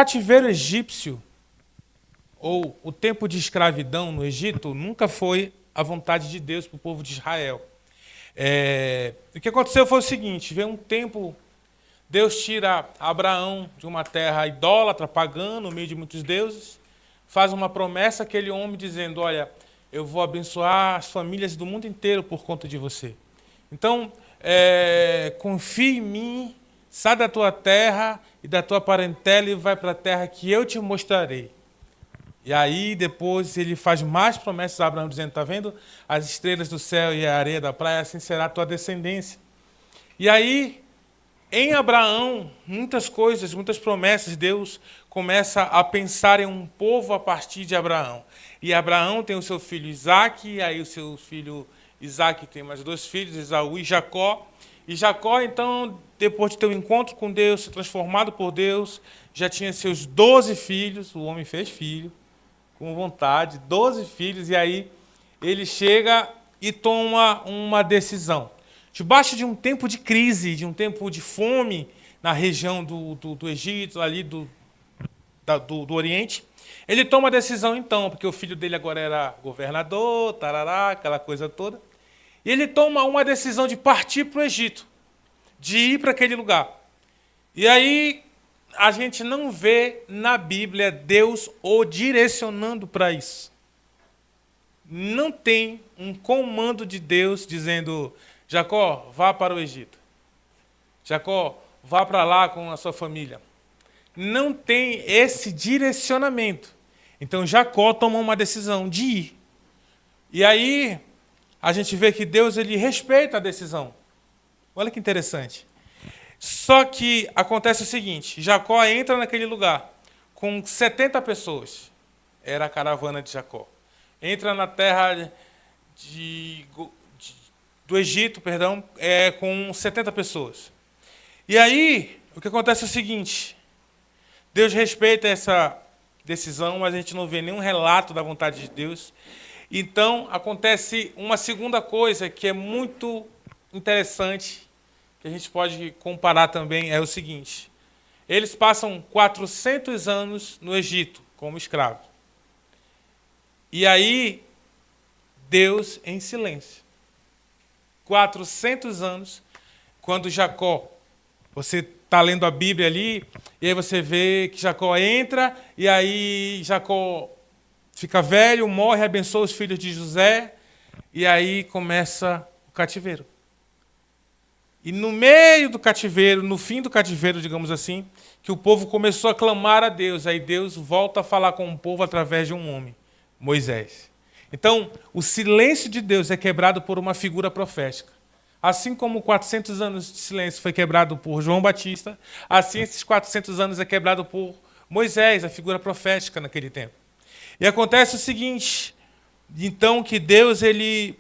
cativeiro egípcio, ou o tempo de escravidão no Egito, nunca foi a vontade de Deus para o povo de Israel. O que aconteceu foi o seguinte, veio um tempo, Deus tira Abraão de uma terra idólatra, pagã, no meio de muitos deuses, faz uma promessa àquele homem dizendo, olha, eu vou abençoar as famílias do mundo inteiro por conta de você. Então, confie em mim, sai da tua terra e da tua parentela e vai para a terra que eu te mostrarei. E aí, depois, ele faz mais promessas a Abraão, dizendo, está vendo? As estrelas do céu e a areia da praia, assim será a tua descendência. E aí, em Abraão, muitas coisas, muitas promessas, Deus começa a pensar em um povo a partir de Abraão. E Abraão tem o seu filho Isaque, e aí o seu filho Isaque tem mais 2 filhos, Esaú e Jacó. E Jacó, então, depois de ter um encontro com Deus, ser transformado por Deus, já tinha seus 12 filhos, o homem fez filho, com vontade, 12 filhos, e aí ele chega e toma uma decisão. Debaixo de um tempo de crise, de um tempo de fome na região do Egito, ali do Oriente, ele toma a decisão então, porque o filho dele agora era governador, tarará, aquela coisa toda, e ele toma uma decisão de partir para o Egito, de ir para aquele lugar. E aí a gente não vê na Bíblia Deus o direcionando para isso. Não tem um comando de Deus dizendo, Jacó, vá para o Egito. Jacó, vá para lá com a sua família. Não tem esse direcionamento. Então Jacó tomou uma decisão de ir. E aí a gente vê que Deus ele respeita a decisão. Olha que interessante. Só que acontece o seguinte, Jacó entra naquele lugar com 70 pessoas. Era a caravana de Jacó. Entra na terra do Egito, com 70 pessoas. E aí, o que acontece é o seguinte, Deus respeita essa decisão, mas a gente não vê nenhum relato da vontade de Deus. Então, acontece uma segunda coisa que é muito interessante, que a gente pode comparar também, é o seguinte. Eles passam 400 anos no Egito, como escravos. E aí, Deus em silêncio. 400 anos, quando Jacó, você está lendo a Bíblia ali, e aí você vê que Jacó entra, e aí Jacó fica velho, morre, abençoa os filhos de José, e aí começa o cativeiro. E no meio do cativeiro, no fim do cativeiro, digamos assim, que o povo começou a clamar a Deus. Aí Deus volta a falar com o povo através de um homem, Moisés. Então, o silêncio de Deus é quebrado por uma figura profética. Assim como 400 anos de silêncio foi quebrado por João Batista, assim esses 400 anos é quebrado por Moisés, a figura profética naquele tempo. E acontece o seguinte, então que Deus ele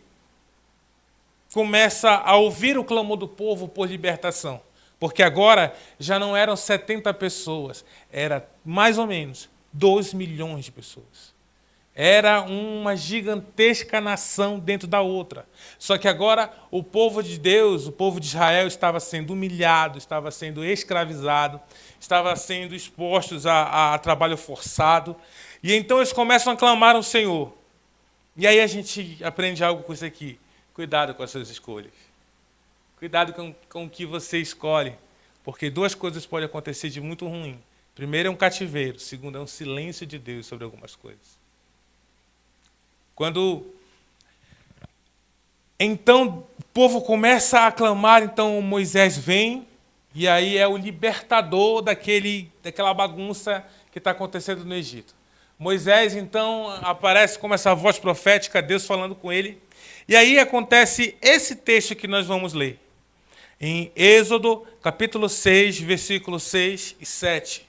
começa a ouvir o clamor do povo por libertação. Porque agora já não eram 70 pessoas, era mais ou menos 2 milhões de pessoas. Era uma gigantesca nação dentro da outra. Só que agora o povo de Deus, o povo de Israel, estava sendo humilhado, estava sendo escravizado, estava sendo expostos a trabalho forçado. E então eles começam a clamar ao Senhor. E aí a gente aprende algo com isso aqui. Cuidado com as suas escolhas. Cuidado com o que você escolhe. Porque 2 coisas podem acontecer de muito ruim. Primeiro é um cativeiro. Segundo é um silêncio de Deus sobre algumas coisas. Quando então o povo começa a clamar, então Moisés vem, e aí é o libertador daquela bagunça que está acontecendo no Egito. Moisés, então, aparece como essa voz profética, Deus falando com ele. E aí acontece esse texto que nós vamos ler. Em Êxodo, capítulo 6, versículos 6 e 7.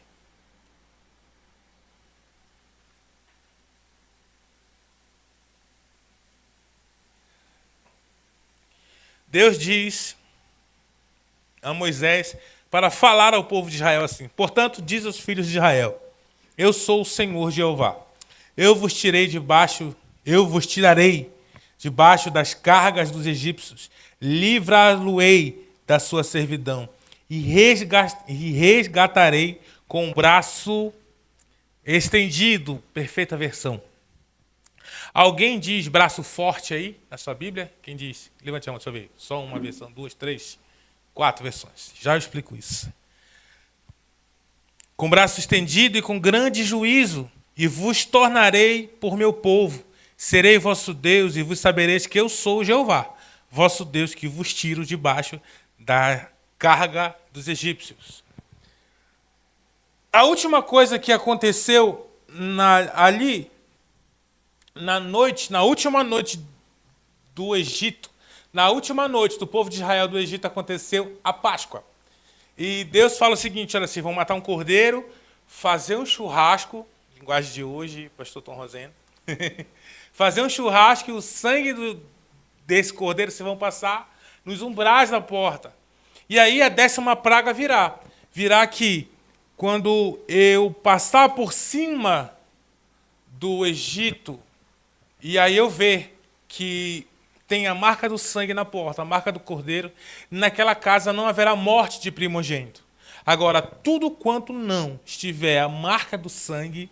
Deus diz a Moisés para falar ao povo de Israel assim: portanto, diz aos filhos de Israel: eu sou o Senhor Jeová. Eu vos tirarei debaixo das cargas dos egípcios, livrá-lo-ei da sua servidão e resgatarei com o braço Estendido, perfeita versão. Alguém diz braço forte aí na sua Bíblia? Quem diz? Levante a mão, deixa eu ver. Só uma versão, 2, 3, 4 versões. Já eu explico isso. Com braço estendido e com grande juízo, e vos tornarei por meu povo. Serei vosso Deus, e vos sabereis que eu sou o Jeová, vosso Deus, que vos tiro debaixo da carga dos egípcios. A última coisa que aconteceu ali, na última noite do Egito, na última noite do povo de Israel do Egito, aconteceu a Páscoa. E Deus fala o seguinte, olha assim, vão matar um cordeiro, fazer um churrasco, linguagem de hoje, pastor Tom Rosendo, fazer um churrasco e o sangue desse cordeiro se vão passar nos umbrais da porta. E aí a 10ª praga virá. Virá que quando eu passar por cima do Egito, e aí eu ver que tem a marca do sangue na porta, a marca do cordeiro, naquela casa não haverá morte de primogênito. Agora, tudo quanto não estiver a marca do sangue,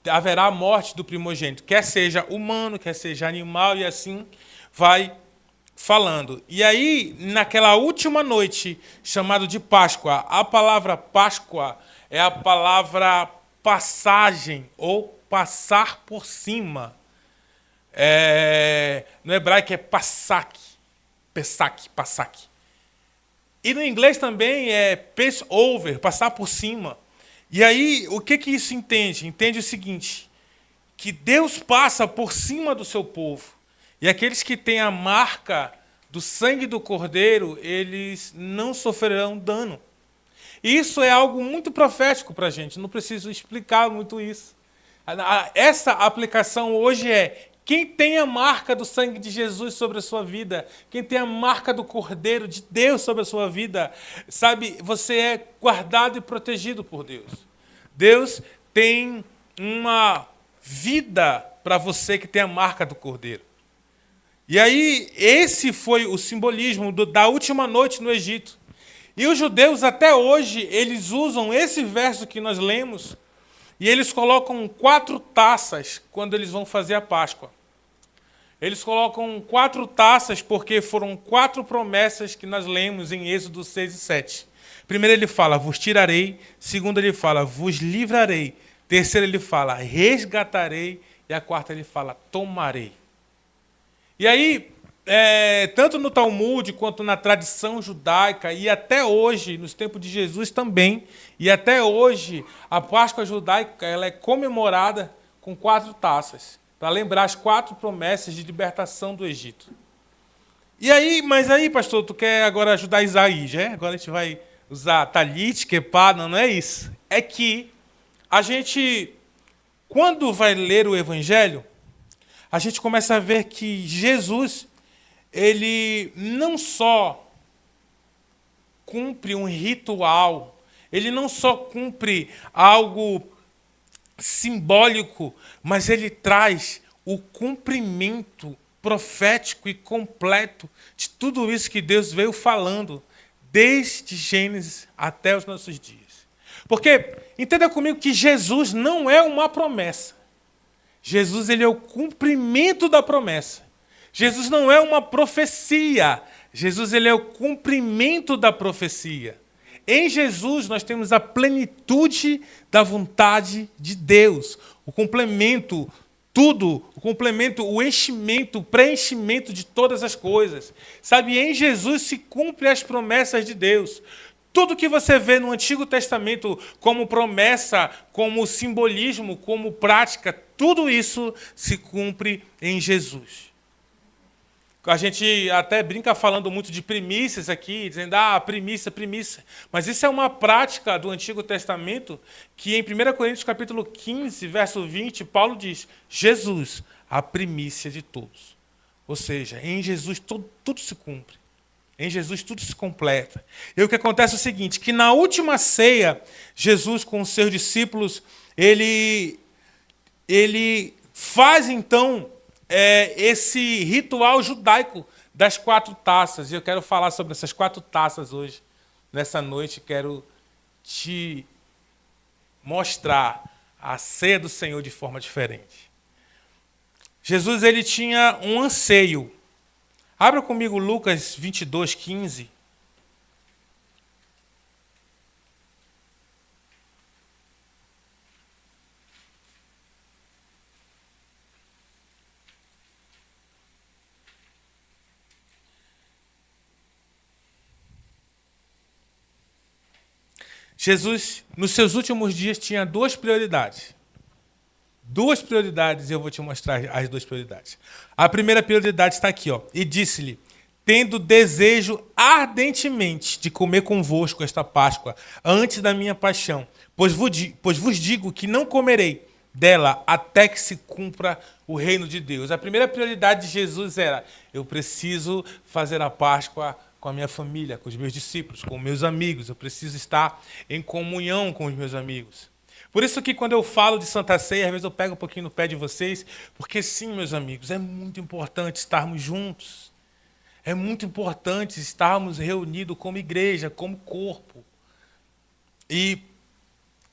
haverá a morte do primogênito, quer seja humano, quer seja animal, e assim vai falando. E aí, naquela última noite, chamada de Páscoa, a palavra Páscoa é a palavra passagem, ou passar por cima. No hebraico é Passak. E no inglês também é Passover, passar por cima. E aí, o que isso entende? Entende o seguinte, que Deus passa por cima do seu povo. E aqueles que têm a marca do sangue do Cordeiro, eles não sofrerão dano. E isso é algo muito profético para a gente, não preciso explicar muito isso. Essa aplicação hoje é: quem tem a marca do sangue de Jesus sobre a sua vida, quem tem a marca do Cordeiro de Deus sobre a sua vida, sabe, você é guardado e protegido por Deus. Deus tem uma vida para você que tem a marca do Cordeiro. E aí, esse foi o simbolismo da última noite no Egito. E os judeus, até hoje, eles usam esse verso que nós lemos, e eles colocam 4 taças quando eles vão fazer a Páscoa. Eles colocam 4 taças porque foram 4 promessas que nós lemos em Êxodo 6 e 7. Primeiro ele fala, vos tirarei. Segundo ele fala, vos livrarei. Terceiro ele fala, resgatarei. E a quarta ele fala, tomarei. E aí, tanto no Talmud quanto na tradição judaica, e até hoje, nos tempos de Jesus também, e até hoje, a Páscoa judaica ela é comemorada com 4 taças, para lembrar as 4 promessas de libertação do Egito. E aí, mas aí, pastor, tu quer agora ajudar Isaías, né? Agora a gente vai usar talit, kepá, não é isso. É que a gente, quando vai ler o Evangelho, a gente começa a ver que Jesus, ele não só cumpre um ritual, ele não só cumpre algo simbólico, mas ele traz o cumprimento profético e completo de tudo isso que Deus veio falando, desde Gênesis até os nossos dias. Porque, entenda comigo que Jesus não é uma promessa. Jesus ele é o cumprimento da promessa. Jesus não é uma profecia. Jesus ele é o cumprimento da profecia. Em Jesus nós temos a plenitude da vontade de Deus. O complemento, tudo, o complemento, o enchimento, o preenchimento de todas as coisas. Sabe, em Jesus se cumprem as promessas de Deus. Tudo que você vê no Antigo Testamento como promessa, como simbolismo, como prática, tudo isso se cumpre em Jesus. A gente até brinca falando muito de primícias aqui, dizendo, primícia, primícia. Mas isso é uma prática do Antigo Testamento que em 1 Coríntios capítulo 15, verso 20, Paulo diz, Jesus, a primícia de todos. Ou seja, em Jesus tudo se cumpre. Em Jesus tudo se completa. E o que acontece é o seguinte, que na última ceia, Jesus com os seus discípulos, ele faz então esse ritual judaico das 4 taças. E eu quero falar sobre essas 4 taças hoje, nessa noite. Quero te mostrar a ceia do Senhor de forma diferente. Jesus, ele tinha um anseio. Abra comigo Lucas 22, 15. Jesus, nos seus últimos dias, tinha duas prioridades. Duas prioridades, e eu vou te mostrar as duas prioridades. A primeira prioridade está aqui, ó. E disse-lhe, tendo desejo ardentemente de comer convosco esta Páscoa, antes da minha paixão, pois vos digo que não comerei dela até que se cumpra o reino de Deus. A primeira prioridade de Jesus era, eu preciso fazer a Páscoa com a minha família, com os meus discípulos, com os meus amigos. Eu preciso estar em comunhão com os meus amigos. Por isso que quando eu falo de Santa Ceia, às vezes eu pego um pouquinho no pé de vocês, porque sim, meus amigos, é muito importante estarmos juntos. É muito importante estarmos reunidos como igreja, como corpo. E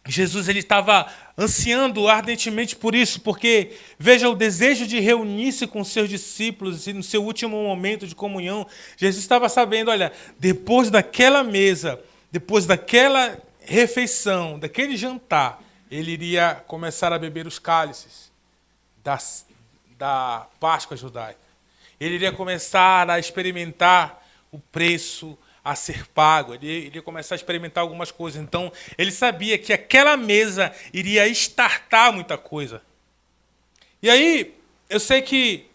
Jesus, ele estava ansiando ardentemente por isso, porque, veja, o desejo de reunir-se com seus discípulos e no seu último momento de comunhão, Jesus estava sabendo, olha, depois daquela mesa, depois daquela refeição, daquele jantar, ele iria começar a beber os cálices da Páscoa judaica. Ele iria começar a experimentar o preço a ser pago, ele iria começar a experimentar algumas coisas. Então, ele sabia que aquela mesa iria estartar muita coisa. E aí, eu sei que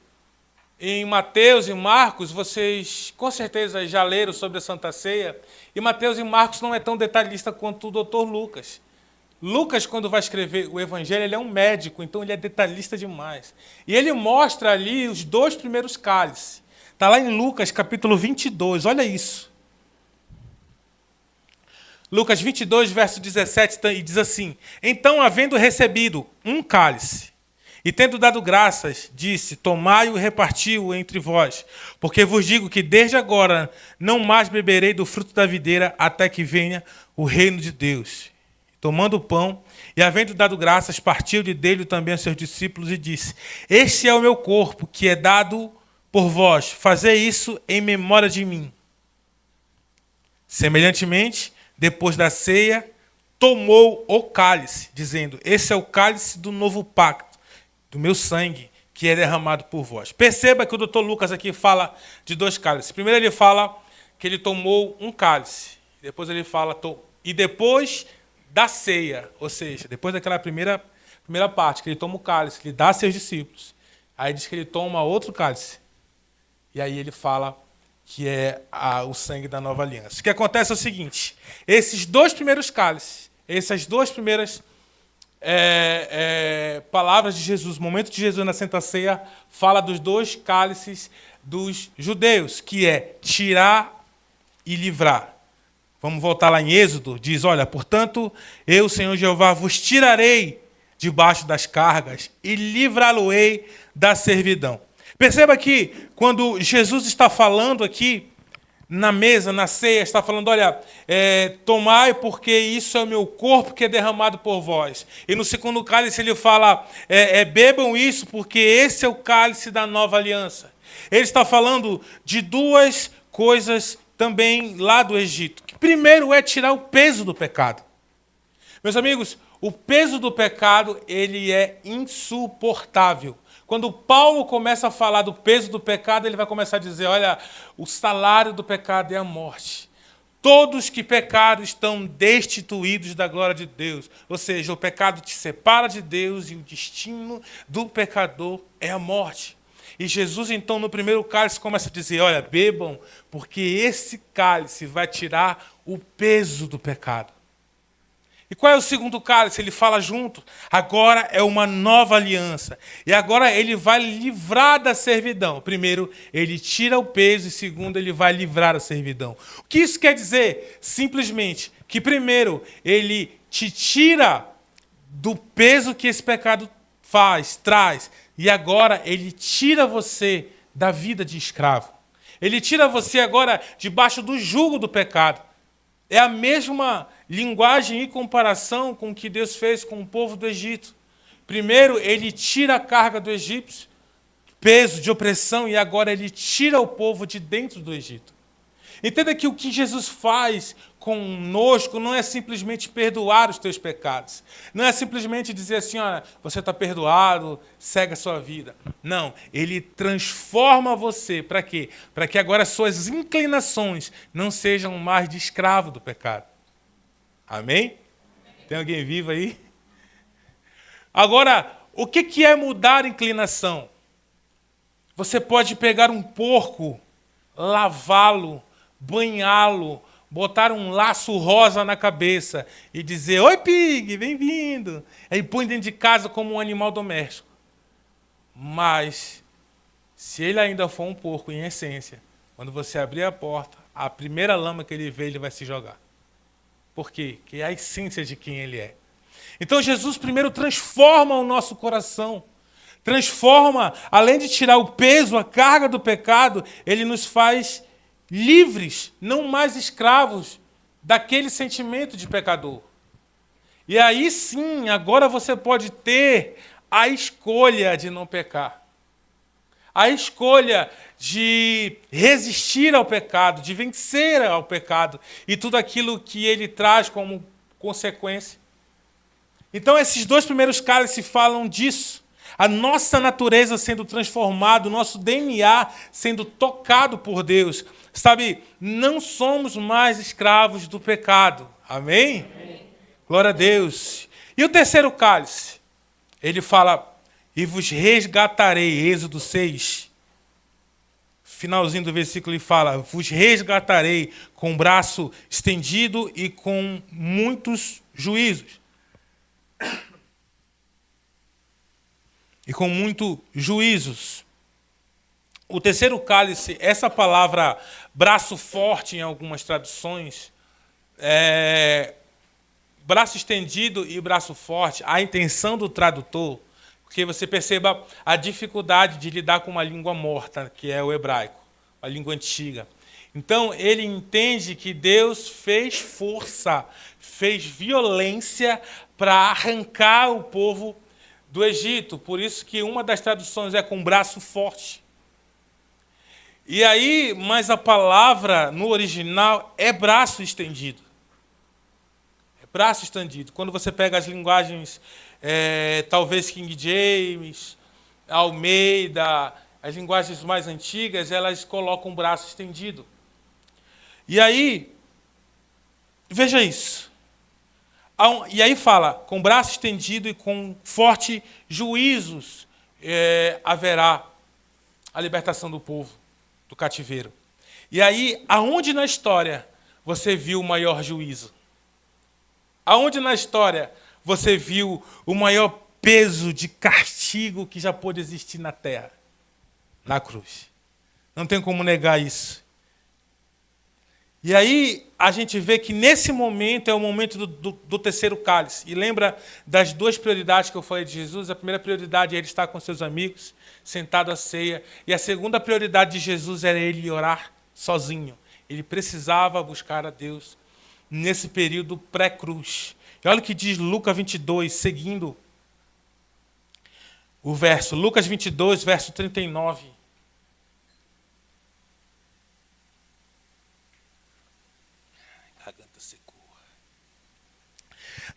em Mateus e Marcos, vocês com certeza já leram sobre a Santa Ceia, e Mateus e Marcos não é tão detalhista quanto o Dr. Lucas. Lucas, quando vai escrever o Evangelho, ele é um médico, então ele é detalhista demais. E ele mostra ali os dois primeiros cálices. Está lá em Lucas, capítulo 22, olha isso. Lucas 22, verso 17, e diz assim, então, havendo recebido um cálice, e tendo dado graças, disse, tomai-o e reparti-o entre vós, porque vos digo que desde agora não mais beberei do fruto da videira até que venha o reino de Deus. Tomando o pão, e havendo dado graças, partiu de dele também a seus discípulos e disse, este é o meu corpo, que é dado por vós, fazei isso em memória de mim. Semelhantemente, depois da ceia, tomou o cálice, dizendo, esse é o cálice do novo pacto, do meu sangue, que é derramado por vós. Perceba que o Dr. Lucas aqui fala de dois cálices. Primeiro ele fala que ele tomou um cálice. Depois ele fala, e depois da ceia, ou seja, depois daquela primeira parte, que ele toma o cálice, que ele dá a seus discípulos. Aí diz que ele toma outro cálice. E aí ele fala que é o sangue da nova aliança. O que acontece é o seguinte, esses dois primeiros cálices, essas duas primeiras palavras de Jesus, o momento de Jesus na Santa Ceia, fala dos dois cálices dos judeus, que é tirar e livrar. Vamos voltar lá em Êxodo, diz, olha, portanto, eu, Senhor Jeová, vos tirarei debaixo das cargas e livrá-lo-ei da servidão. Perceba que quando Jesus está falando aqui, na mesa, na ceia, está falando, olha, tomai porque isso é o meu corpo que é derramado por vós. E no segundo cálice ele fala, bebam isso porque esse é o cálice da nova aliança. Ele está falando de duas coisas também lá do Egito. Que primeiro é tirar o peso do pecado. Meus amigos, o peso do pecado, ele é insuportável. Quando Paulo começa a falar do peso do pecado, ele vai começar a dizer, olha, o salário do pecado é a morte. Todos que pecaram estão destituídos da glória de Deus. Ou seja, o pecado te separa de Deus e o destino do pecador é a morte. E Jesus, então, no primeiro cálice, começa a dizer, olha, bebam, porque esse cálice vai tirar o peso do pecado. E qual é o segundo cálice? Ele fala junto, agora é uma nova aliança. E agora ele vai livrar da servidão. Primeiro, ele tira o peso, e segundo, ele vai livrar a servidão. O que isso quer dizer? Simplesmente que primeiro, ele te tira do peso que esse pecado traz, e agora ele tira você da vida de escravo. Ele tira você agora debaixo do jugo do pecado. É a mesma linguagem e comparação com o que Deus fez com o povo do Egito. Primeiro, ele tira a carga do egípcio, peso de opressão, e agora ele tira o povo de dentro do Egito. Entenda que o que Jesus faz conosco não é simplesmente perdoar os teus pecados. Não é simplesmente dizer assim, olha, você está perdoado, segue a sua vida. Não, ele transforma você. Para quê? Para que agora as suas inclinações não sejam mais de escravo do pecado. Amém? Tem alguém vivo aí? Agora, o que é mudar a inclinação? Você pode pegar um porco, lavá-lo, banhá-lo, botar um laço rosa na cabeça e dizer, oi, pig, bem-vindo. Aí põe dentro de casa como um animal doméstico. Mas, se ele ainda for um porco em essência, quando você abrir a porta, a primeira lama que ele vê, ele vai se jogar. Por quê? Porque é a essência de quem ele é. Então, Jesus primeiro transforma o nosso coração. Transforma, além de tirar o peso, a carga do pecado, ele nos faz livres, não mais escravos daquele sentimento de pecador. E aí sim, agora você pode ter a escolha de não pecar. A escolha de resistir ao pecado, de vencer ao pecado e tudo aquilo que ele traz como consequência. Então esses dois primeiros cálices falam disso. A nossa natureza sendo transformada, o nosso DNA sendo tocado por Deus. Sabe, não somos mais escravos do pecado. Amém? Amém. Glória a Deus. E o terceiro cálice? Ele fala, e vos resgatarei, Êxodo 6. Finalzinho do versículo ele fala, vos resgatarei com o braço estendido e com muitos juízos. E com muitos juízos. O terceiro cálice, essa palavra braço forte em algumas traduções, braço estendido e braço forte, a intenção do tradutor, porque você perceba a dificuldade de lidar com uma língua morta, que é o hebraico, a língua antiga. Então, ele entende que Deus fez força, fez violência para arrancar o povo do Egito. Por isso que uma das traduções é com braço forte. E aí, mas a palavra no original é braço estendido. É braço estendido. Quando você pega as linguagens, talvez King James, Almeida, as linguagens mais antigas, elas colocam o braço estendido. E aí, veja isso. E aí fala, com braço estendido e com forte juízos haverá a libertação do povo do cativeiro. E aí, aonde na história você viu o maior juízo? Aonde na história você viu o maior peso de castigo que já pôde existir na terra? Na cruz. Não tem como negar isso. E aí a gente vê que nesse momento é o momento do terceiro cálice. E lembra das duas prioridades que eu falei de Jesus? A primeira prioridade é ele estar com seus amigos, sentado à ceia. E a segunda prioridade de Jesus era ele orar sozinho. Ele precisava buscar a Deus nesse período pré-cruz. E olha o que diz Lucas 22, seguindo o verso. Lucas 22, verso 39.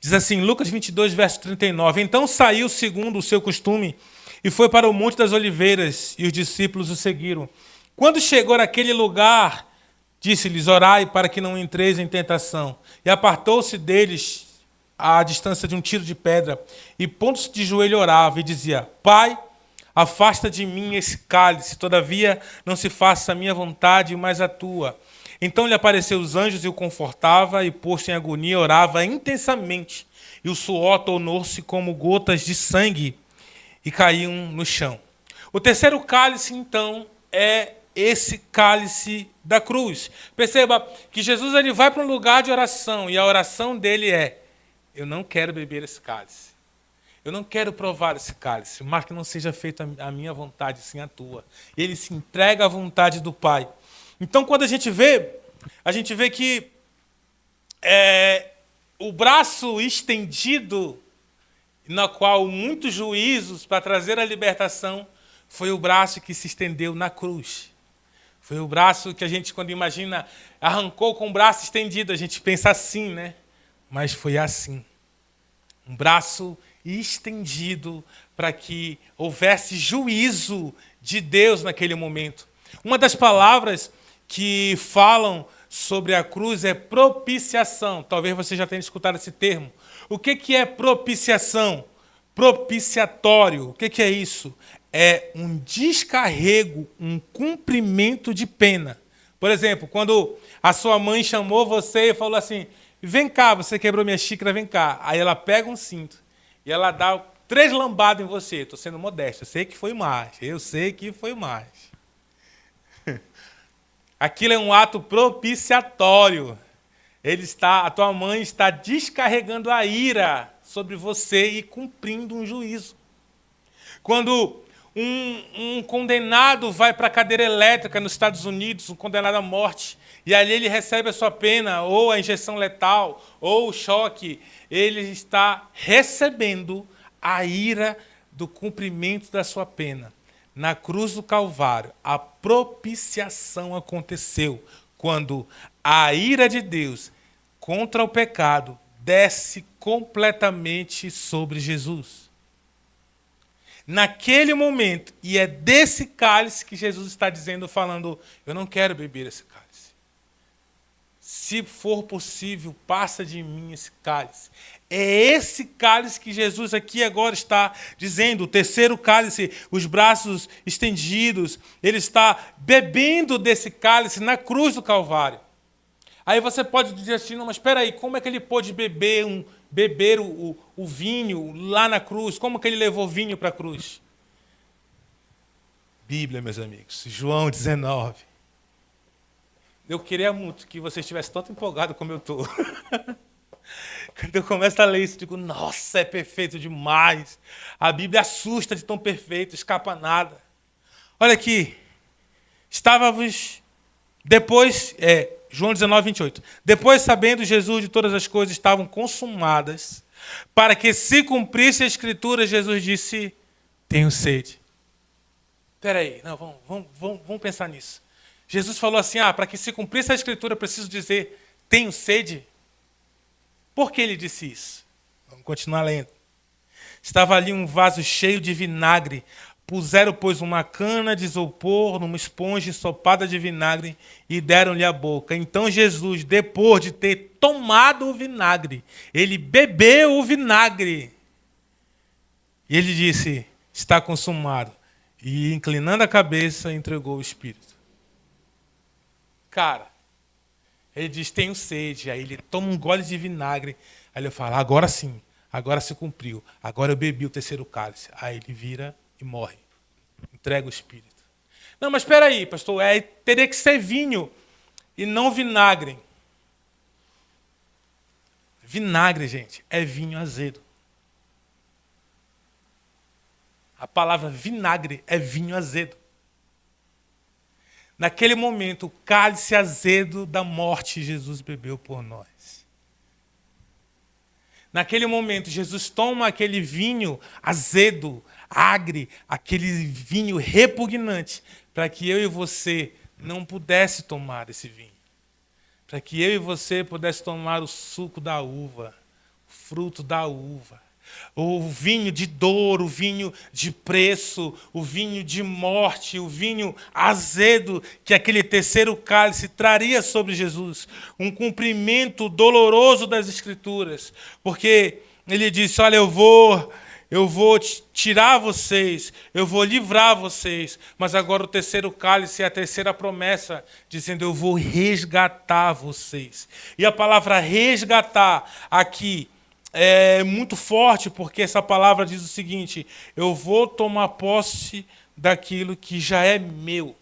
Diz assim, Lucas 22, verso 39. Então saiu segundo o seu costume e foi para o Monte das Oliveiras, e os discípulos o seguiram. Quando chegou naquele lugar, disse-lhes, orai para que não entreis em tentação. E apartou-se deles à distância de um tiro de pedra, e pondo-se de joelho orava, e dizia, Pai, afasta de mim esse cálice, todavia não se faça a minha vontade, mas a tua. Então lhe apareceu os anjos e o confortava, e posto em agonia, orava intensamente, e o suor tornou-se como gotas de sangue, e caíam no chão. O terceiro cálice, então, é esse cálice da cruz. Perceba que Jesus ele vai para um lugar de oração, e a oração dele é, eu não quero beber esse cálice. Eu não quero provar esse cálice, mas que não seja feita a minha vontade, sim a tua. Ele se entrega à vontade do Pai. Então, quando a gente vê que O braço estendido, na qual muitos juízos para trazer a libertação, foi o braço que se estendeu na cruz. Foi o braço que a gente, quando imagina, arrancou com o braço estendido, a gente pensa assim, né? Mas foi assim. Um braço estendido para que houvesse juízo de Deus naquele momento. Uma das palavras que falam sobre a cruz é propiciação. Talvez você já tenha escutado esse termo. O que é propiciação? Propiciatório. O que é isso? É um descarrego, um cumprimento de pena. Por exemplo, quando a sua mãe chamou você e falou assim: vem cá, você quebrou minha xícara, vem cá. Aí ela pega um cinto e ela dá 3 lambadas em você. Estou sendo modesto, eu sei que foi mais. Eu sei que foi mais. Aquilo é um ato propiciatório. A tua mãe está descarregando a ira sobre você e cumprindo um juízo. Quando um condenado vai para a cadeira elétrica nos Estados Unidos, um condenado à morte, e ali ele recebe a sua pena, ou a injeção letal, ou o choque, ele está recebendo a ira do cumprimento da sua pena. Na cruz do Calvário, a propiciação aconteceu quando a ira de Deus contra o pecado desce completamente sobre Jesus. Naquele momento, e é desse cálice que Jesus está dizendo, falando: eu não quero beber esse cálice. Se for possível, passa de mim esse cálice. É esse cálice que Jesus aqui agora está dizendo, o terceiro cálice, os braços estendidos. Ele está bebendo desse cálice na cruz do Calvário. Aí você pode dizer assim: não, mas espera aí, como é que ele pôde beber o vinho lá na cruz? Como que ele levou vinho para a cruz? Bíblia, meus amigos, João 19. Eu queria muito que você estivesse tanto empolgado como eu estou. Quando eu começo a ler isso, eu digo: nossa, é perfeito demais. A Bíblia assusta de tão perfeito, escapa nada. Olha aqui. Estávamos depois, João 19, 28. Depois, sabendo Jesus de todas as coisas estavam consumadas, para que se cumprisse a Escritura, Jesus disse: tenho sede. Espera aí, não, vamos pensar nisso. Jesus falou assim: para que se cumprisse a Escritura, eu preciso dizer, tenho sede. Por que ele disse isso? Vamos continuar lendo. Estava ali um vaso cheio de vinagre. Puseram, pois, uma cana de isopor numa esponja ensopada de vinagre e deram-lhe a boca. Então Jesus, depois de ter tomado o vinagre, ele bebeu o vinagre. E ele disse: está consumado. E, inclinando a cabeça, entregou o Espírito. Cara, ele diz: tenho sede. Aí ele toma um gole de vinagre. Aí ele fala: agora sim, agora se cumpriu. Agora eu bebi o terceiro cálice. Aí ele vira e morre. Entrega o Espírito. Não, mas espera aí, pastor. Teria que ser vinho e não vinagre. Vinagre, gente, é vinho azedo. A palavra vinagre é vinho azedo. Naquele momento, o cálice azedo da morte Jesus bebeu por nós. Naquele momento, Jesus toma aquele vinho azedo, agre, aquele vinho repugnante, para que eu e você não pudesse tomar esse vinho. Para que eu e você pudesse tomar o suco da uva, o fruto da uva. O vinho de dor, o vinho de preço, o vinho de morte, o vinho azedo que aquele terceiro cálice traria sobre Jesus. Um cumprimento doloroso das Escrituras. Porque ele disse: olha, eu vou tirar vocês, eu vou livrar vocês. Mas agora o terceiro cálice é a terceira promessa, dizendo: eu vou resgatar vocês. E a palavra resgatar aqui é muito forte, porque essa palavra diz o seguinte: eu vou tomar posse daquilo que já é meu.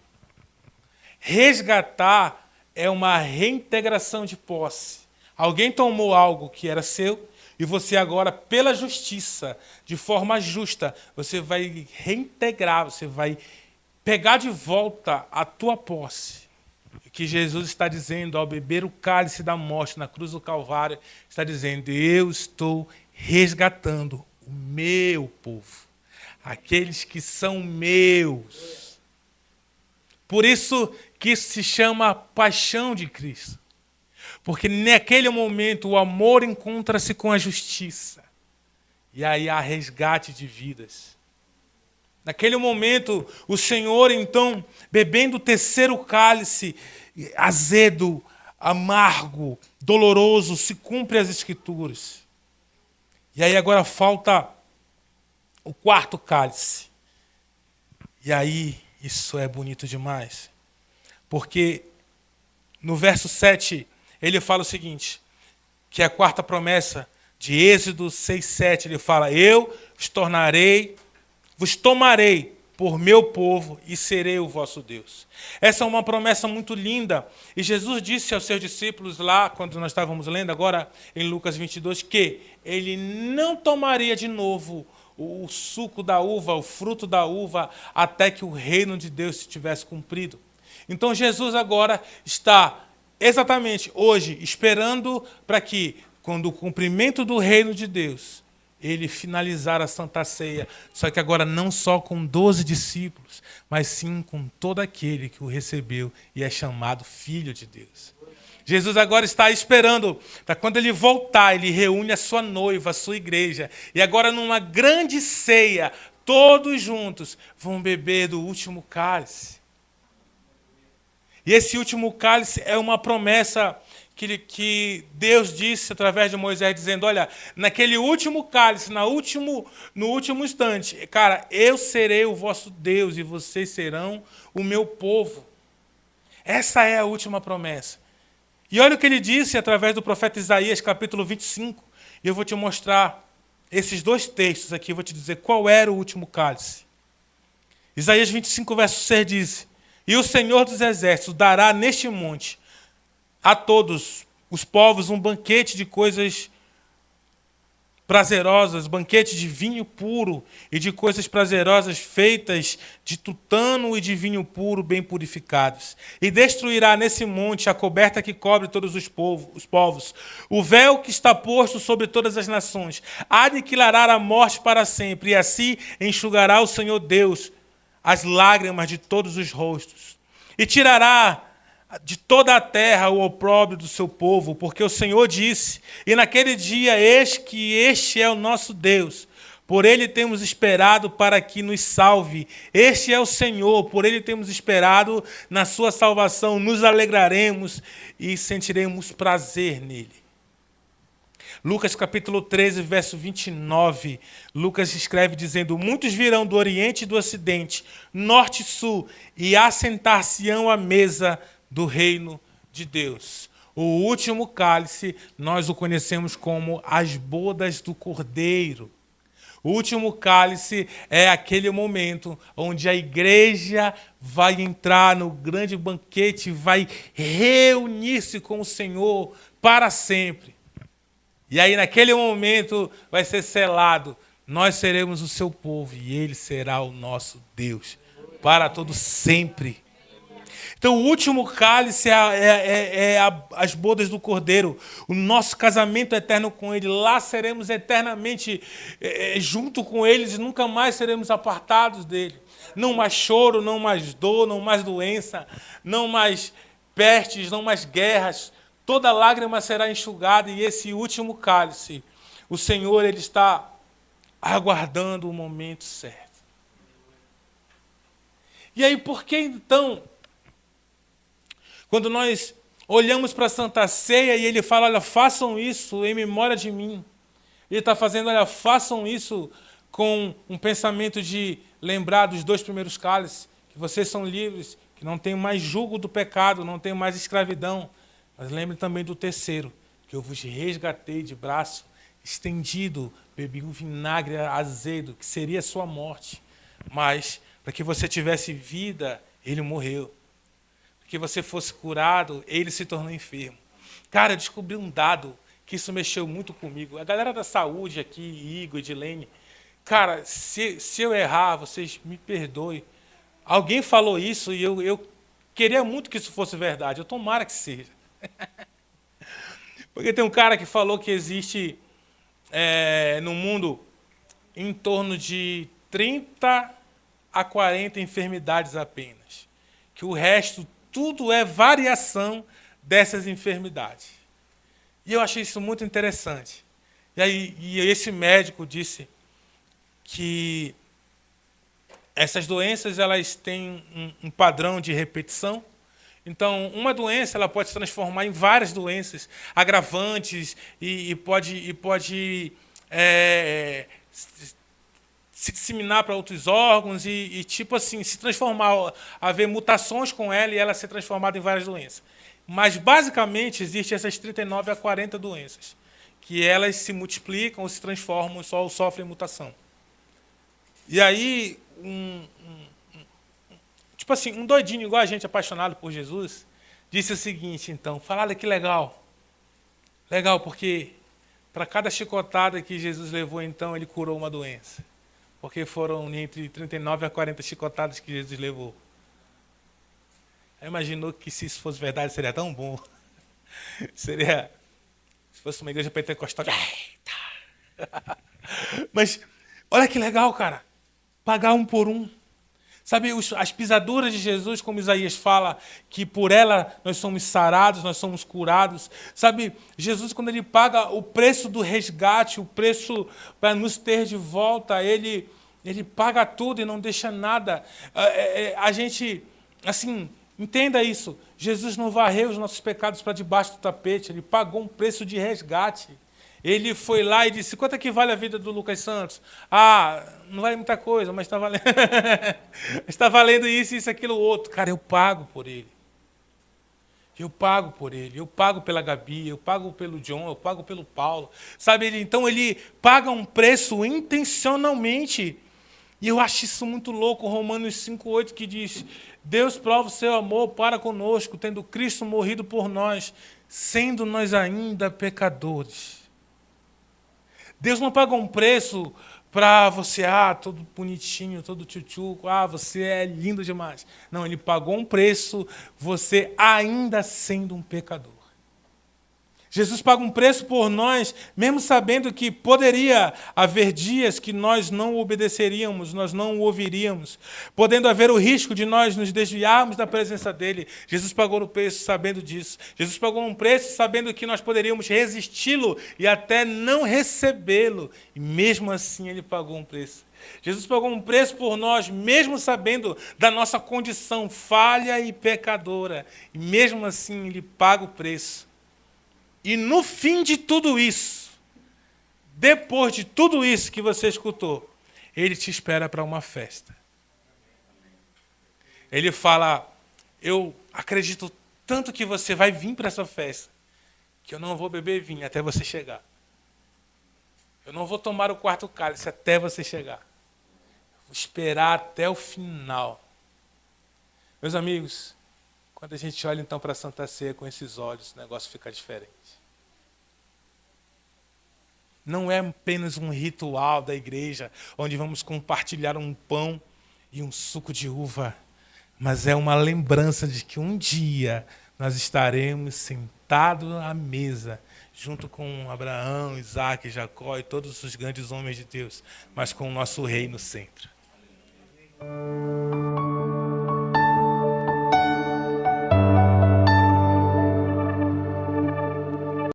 Resgatar é uma reintegração de posse. Alguém tomou algo que era seu e você agora, pela justiça, de forma justa, você vai reintegrar, você vai pegar de volta a tua posse. que Jesus está dizendo ao beber o cálice da morte na cruz do Calvário, está dizendo: eu estou resgatando o meu povo, aqueles que são meus. Por isso que isso se chama paixão de Cristo. Porque naquele momento o amor encontra-se com a justiça. E aí há resgate de vidas. Naquele momento, o Senhor, então, bebendo o terceiro cálice, azedo, amargo, doloroso, se cumpre as Escrituras. E aí agora falta o quarto cálice. E aí, isso é bonito demais. Porque no verso 7, ele fala o seguinte, que é a quarta promessa de Êxodo 6:7, ele fala: eu vos tomarei por meu povo e serei o vosso Deus. Essa é uma promessa muito linda. E Jesus disse aos seus discípulos lá, quando nós estávamos lendo agora em Lucas 22, que ele não tomaria de novo o suco da uva, o fruto da uva, até que o reino de Deus se tivesse cumprido. Então Jesus agora está exatamente hoje esperando para que, quando o cumprimento do reino de Deus, ele finalizar a Santa Ceia, só que agora não só com 12 discípulos, mas sim com todo aquele que o recebeu e é chamado Filho de Deus. Jesus agora está esperando para quando ele voltar, ele reúne a sua noiva, a sua igreja, e agora numa grande ceia, todos juntos vão beber do último cálice. E esse último cálice é uma promessa que Deus disse através de Moisés, dizendo: olha, naquele último cálice, no último instante, cara, eu serei o vosso Deus e vocês serão o meu povo. Essa é a última promessa. E olha o que ele disse através do profeta Isaías, capítulo 25. E eu vou te mostrar esses dois textos aqui, eu vou te dizer qual era o último cálice. Isaías 25, verso 6 diz: e o Senhor dos Exércitos dará neste monte a todos os povos um banquete de coisas prazerosas, banquete de vinho puro e de coisas prazerosas feitas de tutano e de vinho puro bem purificados. E destruirá nesse monte a coberta que cobre todos os povos, o véu que está posto sobre todas as nações. Aniquilará a morte para sempre, e assim enxugará o Senhor Deus as lágrimas de todos os rostos. E tirará de toda a terra o opróbrio do seu povo, porque o Senhor disse: e naquele dia, eis que este é o nosso Deus, por ele temos esperado para que nos salve. Este é o Senhor, por ele temos esperado na sua salvação, nos alegraremos e sentiremos prazer nele. Lucas capítulo 13, verso 29, Lucas escreve dizendo: muitos virão do Oriente e do Ocidente, Norte e Sul, e assentar-se-ão à mesa do reino de Deus. O último cálice, nós o conhecemos como as bodas do Cordeiro. O último cálice é aquele momento onde a igreja vai entrar no grande banquete, vai reunir-se com o Senhor para sempre. E aí, naquele momento, vai ser selado: nós seremos o seu povo e ele será o nosso Deus para todo sempre. Então, o último cálice é as bodas do Cordeiro, o nosso casamento eterno com ele. Lá seremos eternamente junto com eles e nunca mais seremos apartados dele. Não mais choro, não mais dor, não mais doença, não mais pestes, não mais guerras. Toda lágrima será enxugada, e esse último cálice, o Senhor, ele está aguardando o momento certo. E aí, por que então, quando nós olhamos para a Santa Ceia e ele fala: olha, façam isso em memória de mim, ele está fazendo: olha, façam isso com um pensamento de lembrar dos 2 primeiros cálices, que vocês são livres, que não tem mais jugo do pecado, não tem mais escravidão. Mas lembre também do terceiro, que eu vos resgatei de braço estendido, bebi um vinagre azedo, que seria a sua morte. Mas, para que você tivesse vida, ele morreu. Para que você fosse curado, ele se tornou enfermo. Cara, eu descobri um dado que isso mexeu muito comigo. A galera da saúde aqui, Igor, Edilene, cara, se eu errar, vocês me perdoem. Alguém falou isso e eu queria muito que isso fosse verdade. Eu tomara que seja. Porque tem um cara que falou que existe no mundo em torno de 30 a 40 enfermidades apenas. Que o resto, tudo é variação dessas enfermidades. E eu achei isso muito interessante. E esse médico disse que essas doenças elas têm um padrão de repetição. Então, uma doença ela pode se transformar em várias doenças agravantes e pode se disseminar para outros órgãos tipo assim, se transformar, haver mutações com ela e ela ser transformada em várias doenças. Mas, basicamente, existem essas 39 a 40 doenças, que elas se multiplicam ou se transformam ou sofrem mutação. E aí, tipo assim, um doidinho igual a gente, apaixonado por Jesus, disse o seguinte, então, fala, que legal. Legal, porque para cada chicotada que Jesus levou, então, ele curou uma doença. Porque foram entre 39 a 40 chicotadas que Jesus levou. Aí imaginou que se isso fosse verdade, seria tão bom. Seria, se fosse uma igreja pentecostal, eita! Mas, olha que legal, cara. Pagar um por um. Sabe, as pisaduras de Jesus, como Isaías fala, que por ela nós somos sarados, nós somos curados. Sabe, Jesus, quando ele paga o preço do resgate, o preço para nos ter de volta, ele paga tudo e não deixa nada. A gente, assim, entenda isso. Jesus não varreu os nossos pecados para debaixo do tapete, ele pagou um preço de resgate. Ele foi lá e disse, quanto é que vale a vida do Lucas Santos? Ah, não vale muita coisa, mas está valendo. Está valendo isso, isso, aquilo, outro. Cara, eu pago por ele. Eu pago por ele. Eu pago pela Gabi, eu pago pelo John, eu pago pelo Paulo. Sabe, então ele paga um preço intencionalmente. E eu acho isso muito louco, Romanos 5,8, que diz, Deus prova o seu amor para conosco, tendo Cristo morrido por nós, sendo nós ainda pecadores. Deus não paga um preço para você, todo bonitinho, todo tchutchuco, você é lindo demais. Não, ele pagou um preço, você ainda sendo um pecador. Jesus paga um preço por nós, mesmo sabendo que poderia haver dias que nós não obedeceríamos, nós não o ouviríamos, podendo haver o risco de nós nos desviarmos da presença dele. Jesus pagou um preço sabendo disso. Jesus pagou um preço sabendo que nós poderíamos resisti-lo e até não recebê-lo. E mesmo assim ele pagou um preço. Jesus pagou um preço por nós, mesmo sabendo da nossa condição falha e pecadora. E mesmo assim ele paga o preço. E no fim de tudo isso, depois de tudo isso que você escutou, ele te espera para uma festa. Ele fala, eu acredito tanto que você vai vir para essa festa, que eu não vou beber vinho até você chegar. Eu não vou tomar o quarto cálice até você chegar. Vou esperar até o final. Meus amigos, quando a gente olha então para a Santa Ceia com esses olhos, o negócio fica diferente. Não é apenas um ritual da igreja, onde vamos compartilhar um pão e um suco de uva, mas é uma lembrança de que um dia nós estaremos sentados à mesa, junto com Abraão, Isaac, Jacó e todos os grandes homens de Deus, mas com o nosso rei no centro.